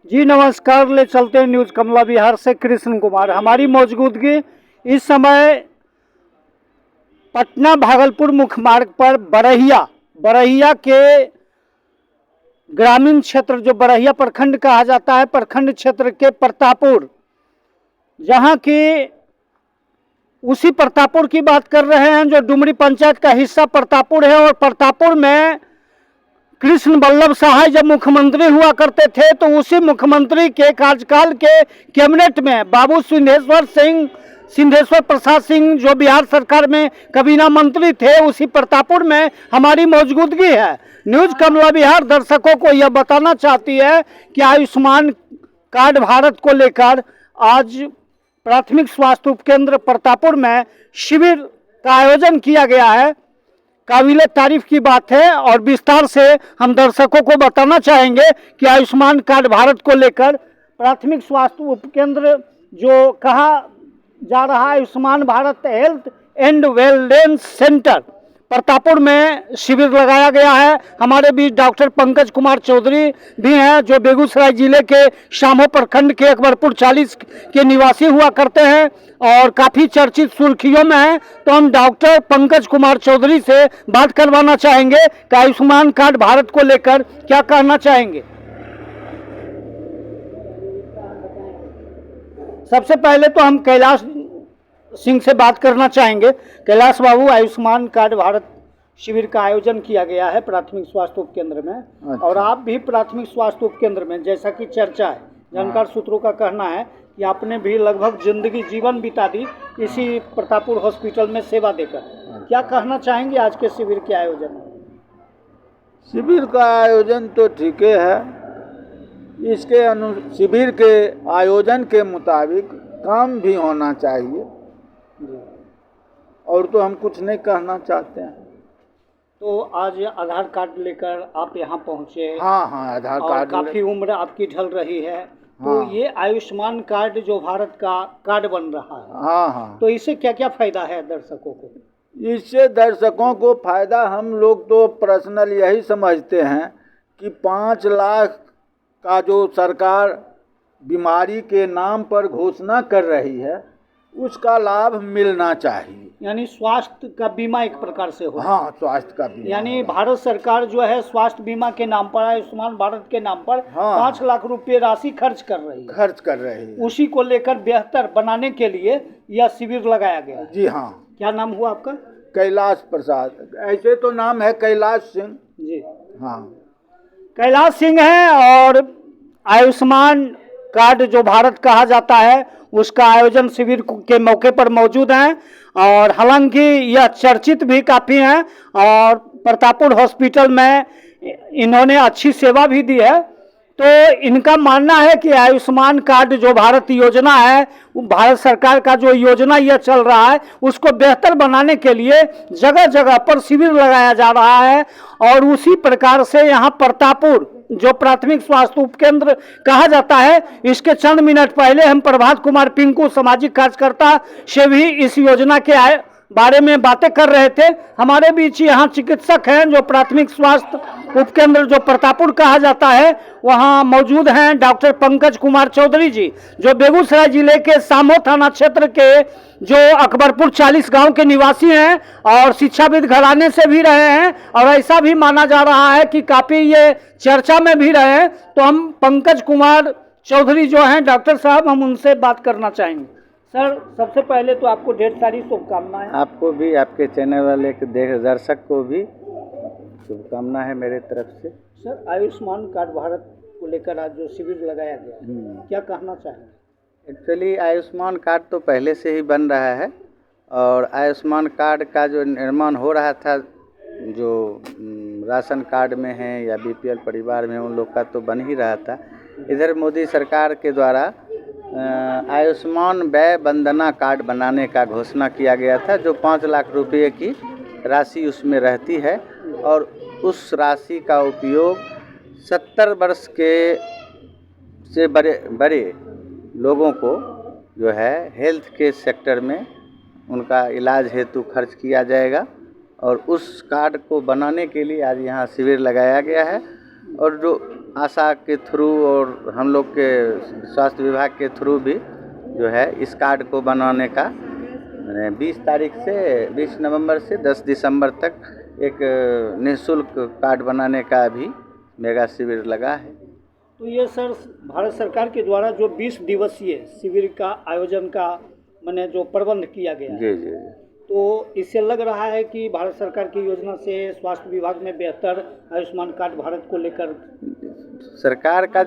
जी नमस्कार, ले चलते हैं न्यूज कमला बिहार से कृष्ण कुमार। हमारी मौजूदगी इस समय पटना भागलपुर मुख्य मार्ग पर बरहिया के ग्रामीण क्षेत्र जो बरहिया प्रखंड कहा जाता है, प्रखंड क्षेत्र के प्रतापुर, जहां की उसी प्रतापुर की बात कर रहे हैं जो डुमरी पंचायत का हिस्सा प्रतापुर है। और प्रतापुर में कृष्ण वल्लभ सहाय जब मुख्यमंत्री हुआ करते थे तो उसी मुख्यमंत्री के कार्यकाल के कैबिनेट में बाबू सिंधेश्वर प्रसाद सिंह जो बिहार सरकार में कैबिनेट मंत्री थे, उसी प्रतापुर में हमारी मौजूदगी है। न्यूज कमला बिहार दर्शकों को यह बताना चाहती है कि आयुष्मान कार्ड भारत को लेकर आज प्राथमिक स्वास्थ्य उपकेंद्र प्रतापुर में शिविर का आयोजन किया गया है। काबिल तारीफ की बात है और विस्तार से हम दर्शकों को बताना चाहेंगे कि आयुष्मान कार्ड भारत को लेकर प्राथमिक स्वास्थ्य उपकेंद्र जो कहा जा रहा है, Ayushman Bharat health and wellness centre Pratapur में शिविर लगाया गया है। हमारे बीच डॉक्टर पंकज कुमार चौधरी भी हैं जो बेगूसराय जिले के शामो प्रखंड के अकबरपुर 40 के निवासी हुआ करते हैं और काफ़ी चर्चित सुर्खियों में हैं। तो हम डॉक्टर पंकज कुमार चौधरी से बात करवाना चाहेंगे कि आयुष्मान कार्ड भारत को लेकर क्या कहना चाहेंगे। सबसे पहले तो हम कैलाश सिंह से बात करना चाहेंगे। कैलाश बाबू, आयुष्मान कार्ड भारत शिविर का आयोजन किया गया है प्राथमिक स्वास्थ्य उपकेंद्र में। अच्छा। और आप भी प्राथमिक स्वास्थ्य उपकेंद्र में, जैसा कि चर्चा है, जानकार सूत्रों का कहना है कि आपने भी लगभग जीवन बिता दी इसी प्रतापुर हॉस्पिटल में सेवा देकर। अच्छा। क्या कहना चाहेंगे आज के शिविर के आयोजन में? शिविर का आयोजन तो ठीक है। इसके शिविर के आयोजन के मुताबिक काम भी होना चाहिए और तो हम कुछ नहीं कहना चाहते हैं। तो आज आधार कार्ड लेकर आप यहाँ पहुँचे। हाँ, आधार कार्ड। काफ़ी उम्र आपकी ढल रही है। तो हाँ। ये आयुष्मान कार्ड जो भारत का कार्ड बन रहा है, हाँ, तो इससे क्या क्या फायदा है दर्शकों को? इससे दर्शकों को फायदा हम लोग तो पर्सनल यही समझते हैं कि 5 लाख का जो सरकार बीमारी के नाम पर घोषणा कर रही है उसका लाभ मिलना चाहिए। यानी स्वास्थ्य का बीमा एक प्रकार से हो। हाँ, स्वास्थ्य का बीमा। यानी भारत सरकार जो है स्वास्थ्य बीमा के नाम पर, आयुष्मान भारत के नाम पर, हाँ, 5 लाख रुपए राशि खर्च कर रही है। उसी को लेकर बेहतर बनाने के लिए यह शिविर लगाया गया। जी हाँ। क्या नाम हुआ आपका? कैलाश प्रसाद। ऐसे तो नाम है कैलाश सिंह जी। हाँ, कैलाश सिंह है और आयुष्मान कार्ड जो भारत कहा जाता है उसका आयोजन शिविर के मौके पर मौजूद हैं। और हालांकि यह चर्चित भी काफ़ी हैं और प्रतापुर हॉस्पिटल में इन्होंने अच्छी सेवा भी दी है। तो इनका मानना है कि आयुष्मान कार्ड जो भारत योजना है, भारत सरकार का जो योजना यह चल रहा है उसको बेहतर बनाने के लिए जगह जगह पर शिविर लगाया जा रहा है। और उसी प्रकार से यहाँ प्रतापुर जो प्राथमिक स्वास्थ्य उपकेंद्र कहा जाता है, इसके चंद मिनट पहले हम प्रभात कुमार पिंकू सामाजिक कार्यकर्ता से भी इस योजना के बारे में बातें कर रहे थे। हमारे बीच यहाँ चिकित्सक हैं जो प्राथमिक स्वास्थ्य उपकेंद्र जो प्रतापुर कहा जाता है वहाँ मौजूद हैं डॉक्टर पंकज कुमार चौधरी जी, जो बेगूसराय जिले के सामो थाना क्षेत्र के जो अकबरपुर 40 गांव के निवासी हैं और शिक्षाविद घराने से भी रहे हैं। और ऐसा भी माना जा रहा है कि काफ़ी ये चर्चा में भी रहे हैं। तो हम पंकज कुमार चौधरी जो हैं डॉक्टर साहब, हम उनसे बात करना चाहेंगे। सर, सबसे पहले तो आपको ढेर सारी शुभकामनाएं। आपको भी, आपके चैनल वाले दर्शक को भी शुभकामना है मेरे तरफ से। सर, आयुष्मान कार्ड भारत को लेकर आज जो शिविर लगाया गया, क्या कहना चाहेंगे? एक्चुअली आयुष्मान कार्ड तो पहले से ही बन रहा है और आयुष्मान कार्ड का जो निर्माण हो रहा था, जो राशन कार्ड में है या बीपीएल परिवार में, उन लोग का तो बन ही रहा था। इधर मोदी सरकार के द्वारा आयुष्मान व्यय वंदना कार्ड बनाने का घोषणा किया गया था, जो 5 लाख रुपये की राशि उसमें रहती है और उस राशि का उपयोग 70 वर्ष के से बड़े लोगों को जो है हेल्थ के सेक्टर में उनका इलाज हेतु खर्च किया जाएगा। और उस कार्ड को बनाने के लिए आज यहाँ शिविर लगाया गया है। और जो आशा के थ्रू और हम लोग के स्वास्थ्य विभाग के थ्रू भी जो है इस कार्ड को बनाने का 20 नवंबर से 10 दिसंबर तक एक निःशुल्क कार्ड बनाने का भी मेगा शिविर लगा है। तो ये सर भारत सरकार के द्वारा जो 20 दिवसीय शिविर का आयोजन का मैंने जो प्रबंध किया गया है, जी जी जी। तो इससे लग रहा है कि भारत सरकार की योजना से स्वास्थ्य विभाग में बेहतर आयुष्मान कार्ड भारत को लेकर सरकार का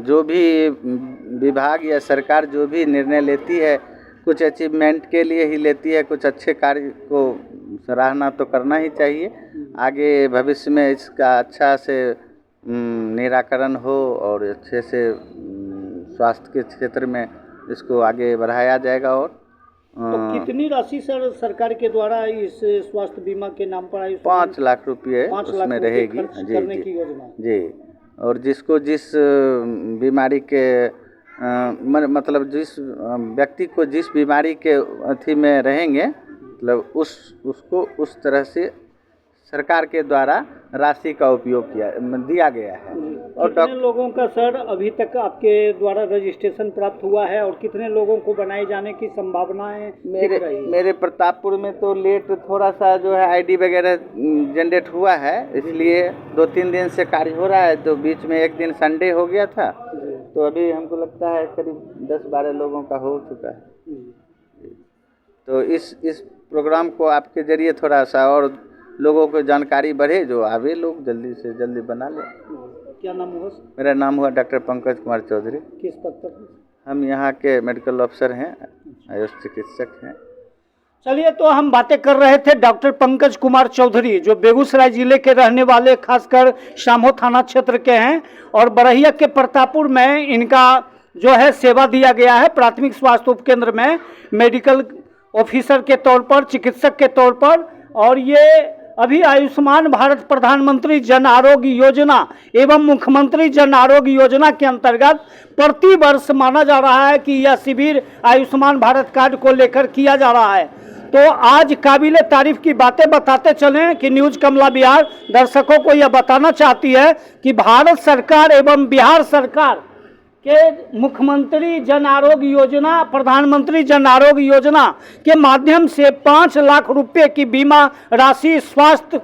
जो भी विभाग या सरकार जो भी निर्णय लेती है कुछ अचीवमेंट के लिए ही लेती है, कुछ अच्छे कार्य को सराहना तो करना ही चाहिए। आगे भविष्य में इसका अच्छा से निराकरण हो और अच्छे से स्वास्थ्य के क्षेत्र में इसको आगे बढ़ाया जाएगा। और तो कितनी राशि सर सरकार के द्वारा इस स्वास्थ्य बीमा के नाम पर 5 लाख रुपये 5 लाख उसमें रुपये रहेगी। खर्च जी करने जी की योजना जी। और जिसको जिस बीमारी के मतलब जिस व्यक्ति को जिस बीमारी के अथी में रहेंगे मतलब उसको उस तरह से सरकार के द्वारा राशि का उपयोग दिया गया है। और कितने लोगों का सर अभी तक आपके द्वारा रजिस्ट्रेशन प्राप्त हुआ है और कितने लोगों को बनाए जाने की संभावनाएं दिख रही है? मेरे प्रतापपुर में तो लेट थोड़ा सा जो है आईडी वगैरह जनरेट हुआ है, इसलिए 2-3 दिन से कार्य हो रहा है। तो बीच में एक दिन संडे हो गया था, तो अभी हमको लगता है करीब 10-12 लोगों का हो चुका है। तो इस प्रोग्राम को आपके जरिए थोड़ा सा और लोगों को जानकारी बढ़े, जो आवे लोग जल्दी से जल्दी बना लें। क्या नाम हुआ? मेरा नाम हुआ डॉक्टर पंकज कुमार चौधरी। किस पद पर? हम यहाँ के मेडिकल ऑफिसर हैं, आयुष चिकित्सक हैं। चलिए, तो हम बातें कर रहे थे डॉक्टर पंकज कुमार चौधरी, जो बेगूसराय जिले के रहने वाले खासकर शामो थाना क्षेत्र के हैं और बरहिया के प्रतापपुर में इनका जो है सेवा दिया गया है प्राथमिक स्वास्थ्य उपकेंद्र में मेडिकल ऑफिसर के तौर पर, चिकित्सक के तौर पर। और ये अभी आयुष्मान भारत प्रधानमंत्री जन आरोग्य योजना एवं मुख्यमंत्री जन आरोग्य योजना के अंतर्गत प्रति वर्ष माना जा रहा है कि यह शिविर आयुष्मान भारत कार्ड को लेकर किया जा रहा है। तो आज काबिले तारीफ की बातें बताते चलें कि न्यूज कमला बिहार दर्शकों को यह बताना चाहती है कि भारत सरकार एवं बिहार सरकार के मुख्यमंत्री जन आरोग्य योजना, प्रधानमंत्री जन आरोग्य योजना के माध्यम से 5 लाख रुपए की बीमा राशि स्वास्थ्य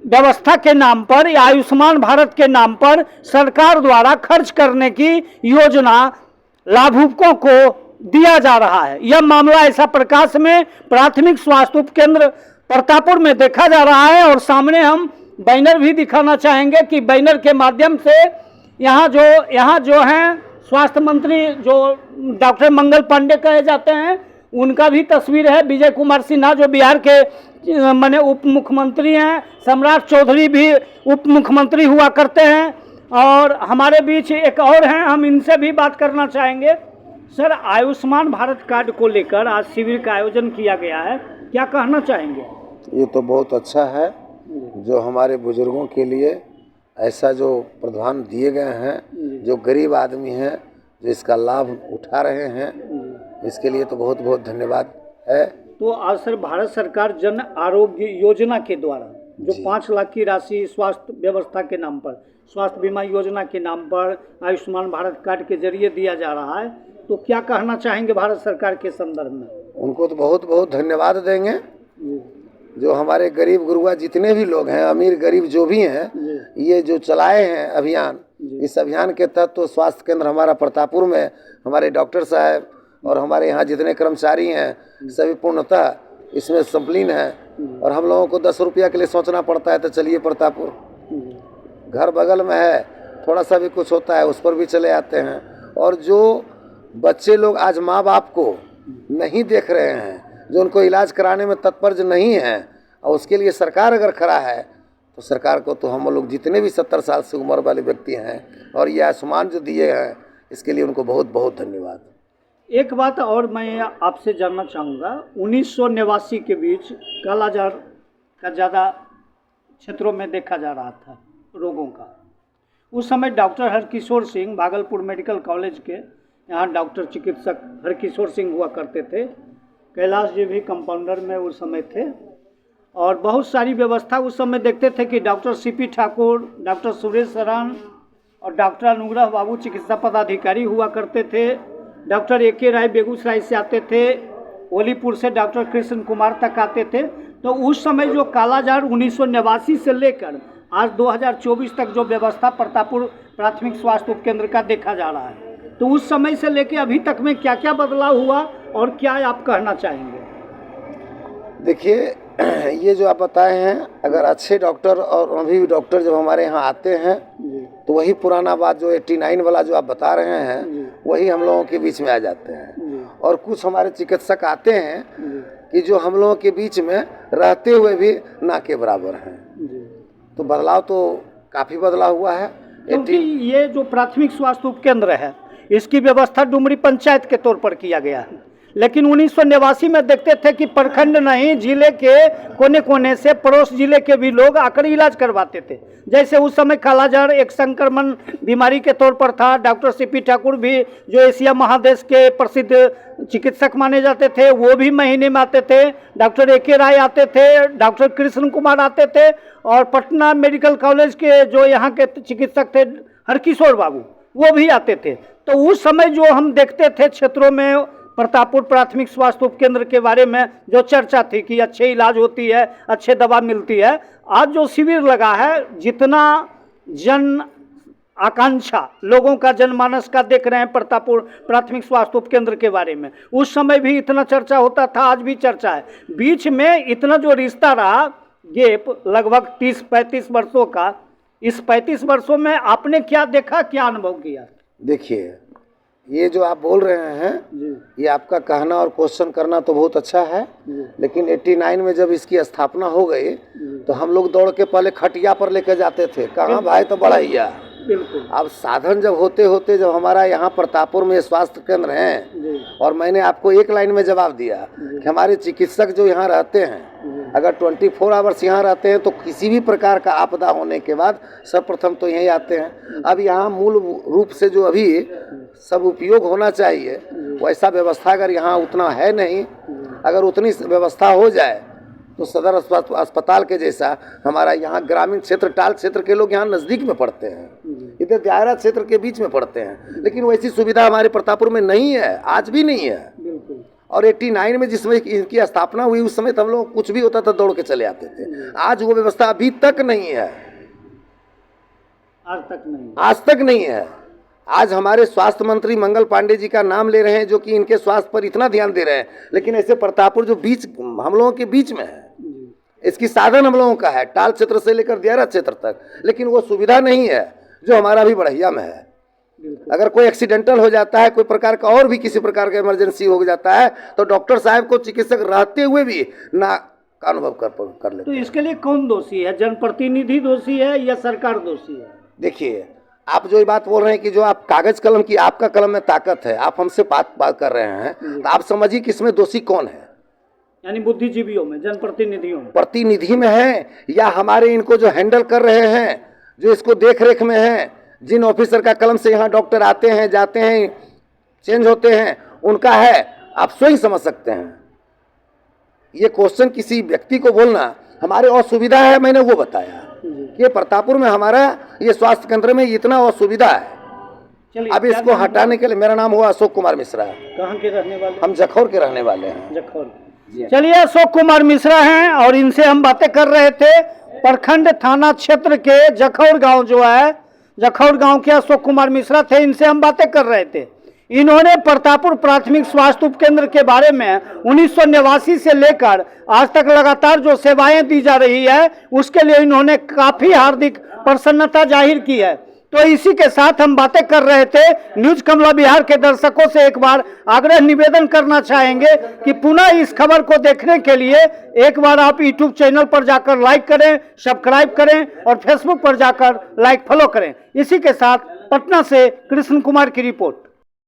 व्यवस्था के नाम पर या आयुष्मान भारत के नाम पर सरकार द्वारा खर्च करने की योजना लाभुकों को दिया जा रहा है। यह मामला ऐसा प्रकाश में प्राथमिक स्वास्थ्य उपकेंद्र प्रतापपुर में देखा जा रहा है। और सामने हम बैनर भी दिखाना चाहेंगे कि बैनर के माध्यम से यहाँ जो हैं स्वास्थ्य मंत्री जो डॉक्टर मंगल पांडे कहे जाते हैं, उनका भी तस्वीर है। विजय कुमार सिन्हा जो बिहार के माने उप मुख्यमंत्री हैं, सम्राट चौधरी भी उप मुख्यमंत्री हुआ करते हैं। और हमारे बीच एक और हैं, हम इनसे भी बात करना चाहेंगे। सर, आयुष्मान भारत कार्ड को लेकर आज शिविर का आयोजन किया गया है, क्या कहना चाहेंगे? ये तो बहुत अच्छा है जो हमारे बुजुर्गों के लिए ऐसा जो प्रावधान दिए गए हैं, जो गरीब आदमी हैं जो इसका लाभ उठा रहे हैं, इसके लिए तो बहुत बहुत धन्यवाद है। तो आज सर भारत सरकार जन आरोग्य योजना के द्वारा जो 5 लाख की राशि स्वास्थ्य व्यवस्था के नाम पर, स्वास्थ्य बीमा योजना के नाम पर आयुष्मान भारत कार्ड के जरिए दिया जा रहा है, तो क्या कहना चाहेंगे भारत सरकार के संदर्भ में? उनको तो बहुत बहुत धन्यवाद देंगे। जो हमारे गरीब गुरुआ जितने भी लोग हैं, अमीर गरीब जो भी हैं, ये जो चलाए हैं अभियान, इस अभियान के तहत तो स्वास्थ्य केंद्र हमारा प्रतापपुर में हमारे डॉक्टर साहब और हमारे यहाँ जितने कर्मचारी हैं सभी पूर्णतः इसमें संलग्न हैं। और हम लोगों को 10 रुपया के लिए सोचना पड़ता है तो चलिए प्रतापपुर घर बगल में है, थोड़ा सा भी कुछ होता है उस पर भी चले आते हैं। और जो बच्चे लोग आज माँ बाप को नहीं देख रहे हैं, जो उनको इलाज कराने में तत्पर नहीं है, और उसके लिए सरकार अगर खड़ा है तो सरकार को तो हम लोग जितने भी 70 साल से उम्र वाले व्यक्ति हैं और ये आयुष्मान जो दिए हैं, इसके लिए उनको बहुत बहुत धन्यवाद। एक बात और मैं आपसे जानना चाहूँगा, 1989 के बीच कालाजार का ज़्यादा क्षेत्रों में देखा जा रहा था रोगों का। उस समय doctor Harkishore Singh Bhagalpur medical college के यहाँ डॉक्टर चिकित्सक हरकिशोर सिंह हुआ करते थे। कैलाश जी भी कंपाउंडर में उस समय थे। और बहुत सारी व्यवस्था उस समय देखते थे कि doctor CP Thakur, doctor Suresh शरण और डॉक्टर अनुग्रह बाबू चिकित्सा पदाधिकारी हुआ करते थे। Doctor A K. राय बेगूसराय से आते थे, ओलीपुर से डॉक्टर कृष्ण कुमार तक आते थे। तो उस समय जो कालाजार 1989 से लेकर आज 2024 तक जो व्यवस्था प्रतापपुर प्राथमिक स्वास्थ्य उपकेंद्र का देखा जा रहा है, तो उस समय से लेकर अभी तक में क्या क्या बदलाव हुआ और क्या आप कहना चाहेंगे? देखिए, ये जो आप बताए हैं, अगर अच्छे डॉक्टर और अभी भी डॉक्टर जब हमारे यहाँ आते हैं तो वही पुराना बात जो 89 वाला जो आप बता रहे हैं वही हम लोगों के बीच में आ जाते हैं। और कुछ हमारे चिकित्सक आते हैं कि जो हम लोगों के बीच में रहते हुए भी ना के बराबर हैं। तो बदलाव तो काफ़ी बदलाव हुआ है। क्योंकि ये जो प्राथमिक स्वास्थ्य उपकेंद्र है इसकी व्यवस्था डुमरी पंचायत के तौर पर किया गया है, लेकिन 1989 में देखते थे कि प्रखंड नहीं, जिले के कोने कोने से पड़ोस जिले के भी लोग आकर इलाज करवाते थे। जैसे उस समय कालाजार एक संक्रमण बीमारी के तौर पर था। डॉक्टर सीपी ठाकुर भी जो एशिया महादेश के प्रसिद्ध चिकित्सक माने जाते थे वो भी महीने में आते थे। Doctor A K. राय आते थे, डॉक्टर कृष्ण कुमार आते थे और पटना मेडिकल कॉलेज के जो यहाँ के चिकित्सक थे हरकिशोर बाबू वो भी आते थे। तो उस समय जो हम देखते थे क्षेत्रों में प्रतापपुर प्राथमिक स्वास्थ्य उपकेंद्र के बारे में जो चर्चा थी कि अच्छे इलाज होती है, अच्छे दवा मिलती है। आज जो शिविर लगा है, जितना जन आकांक्षा लोगों का जनमानस का देख रहे हैं प्रतापपुर प्राथमिक स्वास्थ्य उपकेंद्र के बारे में, उस समय भी इतना चर्चा होता था, आज भी चर्चा है। बीच में इतना जो रिश्ता रहा गेप लगभग 30-35 वर्षों का, इस 35 वर्षों में आपने क्या देखा, क्या अनुभव किया? देखिए, ये जो आप बोल रहे हैं ये आपका कहना और क्वेश्चन करना तो बहुत अच्छा है, लेकिन 89 में जब इसकी स्थापना हो गई तो हम लोग दौड़ के पहले खटिया पर लेकर जाते थे। कहाँ भाई, तो बढ़ाइया। बिल्कुल। अब साधन जब होते होते जब हमारा यहाँ प्रतापपुर में स्वास्थ्य केंद्र है, और मैंने आपको एक लाइन में जवाब दिया कि हमारे चिकित्सक जो यहाँ रहते हैं अगर 24 आवर्स यहाँ रहते हैं तो किसी भी प्रकार का आपदा होने के बाद सर्वप्रथम तो यहीं आते हैं। अब यहाँ मूल रूप से जो अभी सब उपयोग होना चाहिए वैसा व्यवस्था अगर यहाँ उतना है नहीं, अगर उतनी व्यवस्था हो जाए तो सदर अस्पताल के जैसा हमारा यहाँ ग्रामीण क्षेत्र टाल क्षेत्र के लोग यहाँ नज़दीक में पड़ते हैं, इधर दायरा क्षेत्र के बीच में पड़ते हैं, लेकिन वैसी सुविधा हमारे प्रतापपुर में नहीं है, आज भी नहीं है। और 89 में जिसमें इनकी स्थापना हुई उस समय तो हम लोग कुछ भी होता था दौड़ के चले आते थे। आज वो व्यवस्था अभी तक नहीं है, आज तक नहीं है। आज हमारे स्वास्थ्य मंत्री मंगल पांडे जी का नाम ले रहे हैं जो कि इनके स्वास्थ्य पर इतना ध्यान दे रहे हैं, लेकिन ऐसे प्रतापपुर जो बीच हम लोगों के बीच में है, इसकी साधन हम लोगों का है टाल क्षेत्र से लेकर दियारा क्षेत्र तक, लेकिन वो सुविधा नहीं है जो हमारा भी बढ़िया में है। अगर कोई एक्सीडेंटल हो जाता है, कोई प्रकार का और भी किसी प्रकार का इमरजेंसी हो जाता है तो डॉक्टर साहब को चिकित्सक रहते हुए भी ना का अनुभव कर लेते। तो इसके लिए कौन दोषी है? जनप्रतिनिधि दोषी है या सरकार दोषी है? देखिए, आप जो ये बात बोल रहे हैं कि जो आप कागज कलम की, आपका कलम में ताकत है, आप हमसे बात कर रहे हैं, तो आप समझिए कि इसमें दोषी कौन है? यानी बुद्धिजीवियों में, जनप्रतिनिधियों में, प्रतिनिधि में है या हमारे इनको जो हैंडल कर रहे हैं, जो इसको देख रेख में है, जिन ऑफिसर का कलम से यहाँ डॉक्टर आते हैं जाते हैं चेंज होते हैं, उनका है? आप स्वयं समझ सकते हैं। ये क्वेश्चन किसी व्यक्ति को बोलना हमारे असुविधा है, मैंने वो बताया कि प्रतापपुर में हमारा ये स्वास्थ्य केंद्र में इतना असुविधा है। अब इसको हटाने के लिए, मेरा नाम हुआ अशोक कुमार मिश्रा। कहाँ के रहने वाले? हम जखौर के रहने वाले हैं। जखौर। चलिए, अशोक कुमार मिश्रा हैं और इनसे हम बातें कर रहे थे। प्रखंड थाना क्षेत्र के जखौर गांव जो है, जखौर गांव के अशोक कुमार मिश्रा थे, इनसे हम बातें कर रहे थे। इन्होंने प्रतापपुर प्राथमिक स्वास्थ्य उपकेंद्र के बारे में 1989 से लेकर आज तक लगातार जो सेवाएं दी जा रही है उसके लिए इन्होंने काफी हार्दिक प्रसन्नता जाहिर की है। तो इसी के साथ हम बातें कर रहे थे। न्यूज कमला बिहार के दर्शकों से एक बार आग्रह निवेदन करना चाहेंगे कि पुनः इस खबर को देखने के लिए एक बार आप यूट्यूब चैनल पर जाकर लाइक करें, सब्सक्राइब करें और फेसबुक पर जाकर लाइक फॉलो करें। इसी के साथ पटना से कृष्ण कुमार की रिपोर्ट।